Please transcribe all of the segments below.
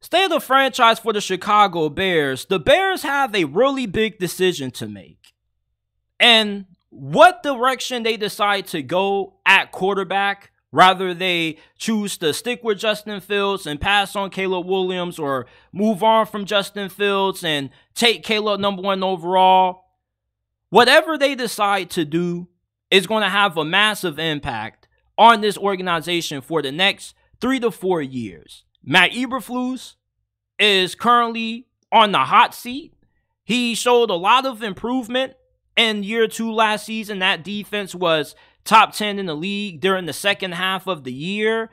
State of the franchise for the Chicago Bears. The Bears have a really big decision to make. And what direction they decide to go at quarterback, rather they choose to stick with Justin Fields and pass on Caleb Williams, or move on from Justin Fields and take Caleb #1 overall. Whatever they decide to do is going to have a massive impact on this organization for the next 3 to 4 years. Matt Eberflus is currently on the hot seat. He showed a lot of improvement in year 2 last season. That defense was top 10 in the league during the second half of the year.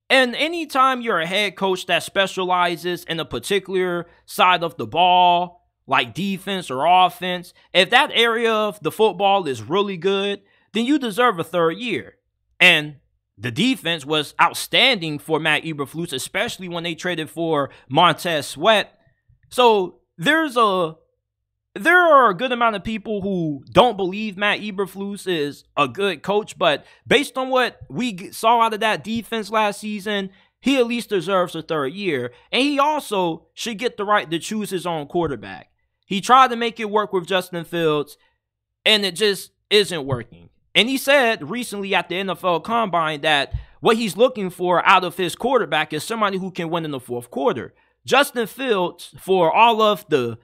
And anytime you're a head coach that specializes in a particular side of the ball, like defense or offense, if that area of the football is really good, then you deserve a 3rd year. And the defense was outstanding for Matt Eberflus, especially when they traded for Montez Sweat. So there are a good amount of people who don't believe Matt Eberflus is a good coach, but based on what we saw out of that defense last season, he at least deserves a 3rd year. And he also should get the right to choose his own quarterback. He tried to make it work with Justin Fields, and it just isn't working. And he said recently at the NFL Combine that what he's looking for out of his quarterback is somebody who can win in the 4th quarter. Justin Fields, for all of the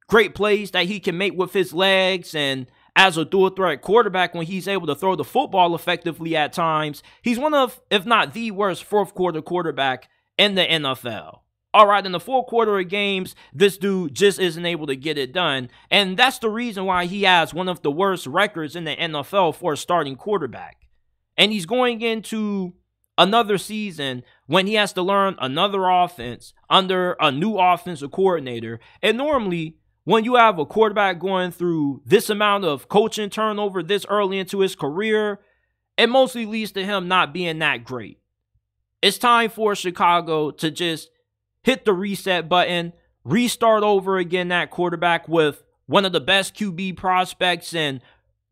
great plays that he can make with his legs and as a dual threat quarterback when he's able to throw the football effectively at times, he's one of, if not the worst, 4th quarter quarterback in the NFL. All right, in the 4th quarter of games, this dude just isn't able to get it done. And that's the reason why he has one of the worst records in the NFL for a starting quarterback. And he's going into another season when he has to learn another offense under a new offensive coordinator. And normally, when you have a quarterback going through this amount of coaching turnover this early into his career, it mostly leads to him not being that great. It's time for Chicago to just hit the reset button, restart over again that quarterback with one of the best QB prospects in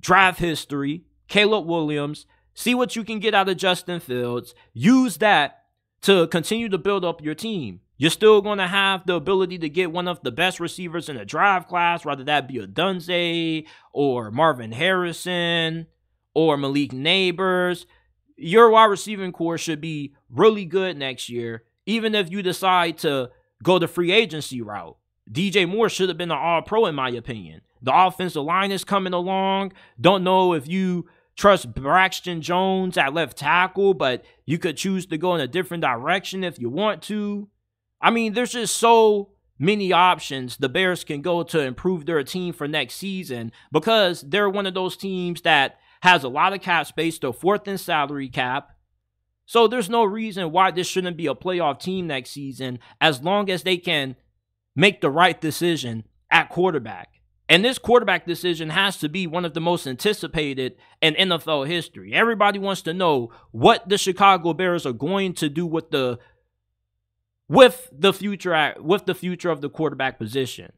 draft history, Caleb Williams. See what you can get out of Justin Fields. Use that to continue to build up your team. You're still going to have the ability to get one of the best receivers in the draft class, whether that be a Dunze or Marvin Harrison or Malik Neighbors. Your wide receiving core should be really good next year. Even if you decide to go the free agency route, DJ Moore should have been an all-pro in my opinion. The offensive line is coming along. Don't know if you trust Braxton Jones at left tackle, but you could choose to go in a different direction if you want to. I mean, there's just so many options the Bears can go to improve their team for next season, because they're one of those teams that has a lot of cap space, the 4th in salary cap. So there's no reason why this shouldn't be a playoff team next season, as long as they can make the right decision at quarterback. And this quarterback decision has to be one of the most anticipated in NFL history. Everybody wants to know what the Chicago Bears are going to do with the future of the quarterback position.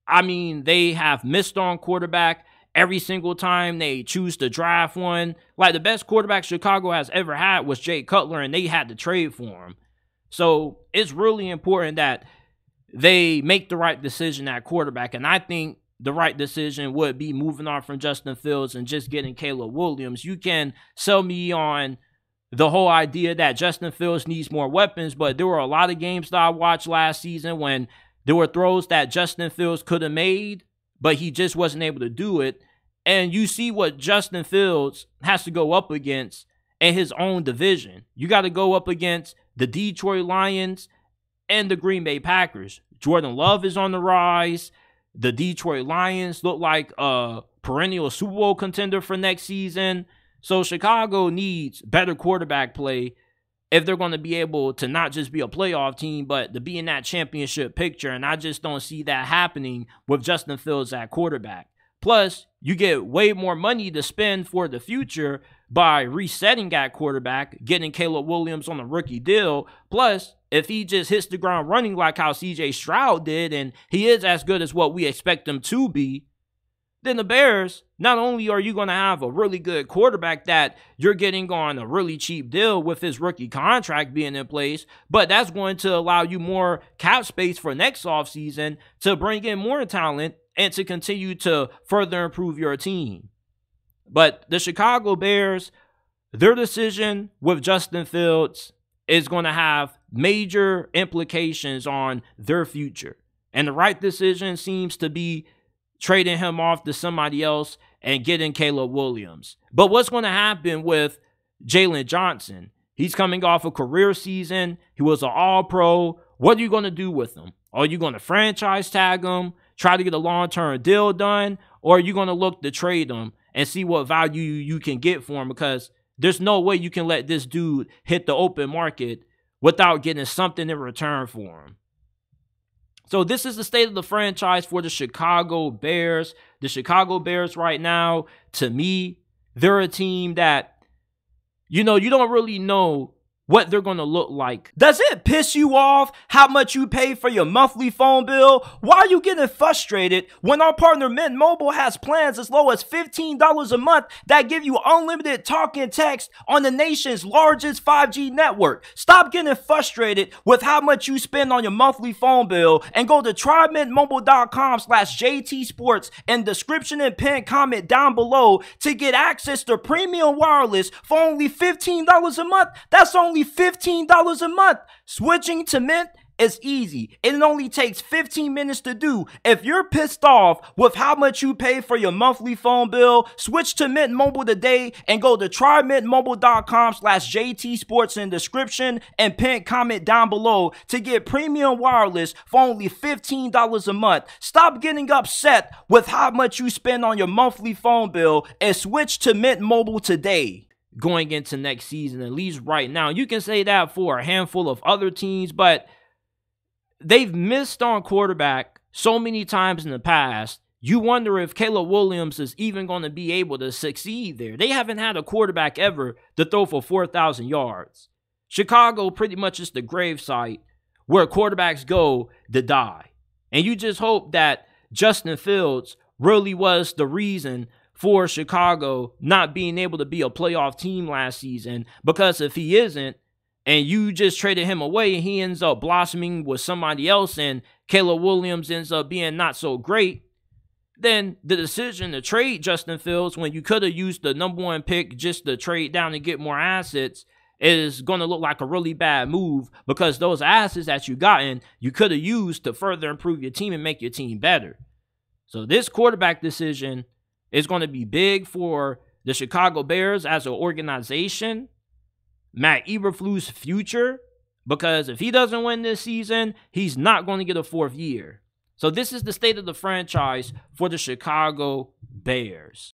I mean, they have missed on quarterback every single time they choose to draft one. Like, the best quarterback Chicago has ever had was Jay Cutler, and they had to trade for him. So it's really important that they make the right decision at quarterback. And I think the right decision would be moving on from Justin Fields and just getting Caleb Williams. You can sell me on the whole idea that Justin Fields needs more weapons, but there were a lot of games that I watched last season when there were throws that Justin Fields could have made, but he just wasn't able to do it. And you see what Justin Fields has to go up against in his own division. You got to go up against the Detroit Lions and the Green Bay Packers. Jordan Love is on the rise. The Detroit Lions look like a perennial Super Bowl contender for next season. So Chicago needs better quarterback play if they're going to be able to not just be a playoff team, but to be in that championship picture. And I just don't see that happening with Justin Fields at quarterback. Plus, you get way more money to spend for the future by resetting at quarterback, getting Caleb Williams on a rookie deal. Plus, if he just hits the ground running like how CJ Stroud did, and he is as good as what we expect him to be, then the Bears, not only are you going to have a really good quarterback that you're getting on a really cheap deal with his rookie contract being in place, but that's going to allow you more cap space for next offseason to bring in more talent and to continue to further improve your team. But the Chicago Bears, their decision with Justin Fields is going to have major implications on their future. And the right decision seems to be trading him off to somebody else and getting Caleb Williams. But what's going to happen with Jalen Johnson? He's coming off a career season. He was an all-pro. What are you going to do with him? Are you going to franchise tag him, try to get a long-term deal done, or are you going to look to trade him and see what value you can get for him? Because there's no way you can let this dude hit the open market without getting something in return for him. So this is the state of the franchise for the Chicago Bears. The Chicago Bears right now, to me, they're a team that, you don't really know what they're going to look like. Does it piss you off how much you pay for your monthly phone bill? Why are you getting frustrated when our partner Mint Mobile has plans as low as $15 a month that give you unlimited talk and text on the nation's largest 5G network? Stop getting frustrated with how much you spend on your monthly phone bill and go to trymintmobile.com/JT Sports in description and pinned comment down below to get access to premium wireless for only $15 a month. That's only $15 a month. Switching to Mint is easy. It only takes 15 minutes to do. If you're pissed off with how much you pay for your monthly phone bill, switch to Mint Mobile today and go to trymintmobile.com/JT Sports in description and pin comment down below to get premium wireless for only $15 a month. Stop getting upset with how much you spend on your monthly phone bill and switch to Mint Mobile today. Going into next season, at least right now. You can say that for a handful of other teams, but they've missed on quarterback so many times in the past. You wonder if Caleb Williams is even going to be able to succeed there. They haven't had a quarterback ever to throw for 4,000 yards. Chicago pretty much is the gravesite where quarterbacks go to die. And you just hope that Justin Fields really was the reason for Chicago not being able to be a playoff team last season, because if he isn't, and you just traded him away and he ends up blossoming with somebody else and Caleb Williams ends up being not so great, then the decision to trade Justin Fields when you could have used the #1 pick just to trade down and get more assets is going to look like a really bad move, because those assets that you gotten, you could have used to further improve your team and make your team better. So this quarterback decision is going to be big for the Chicago Bears as an organization, Matt Eberflus' future, because if he doesn't win this season, he's not going to get a 4th year. So this is the state of the franchise for the Chicago Bears.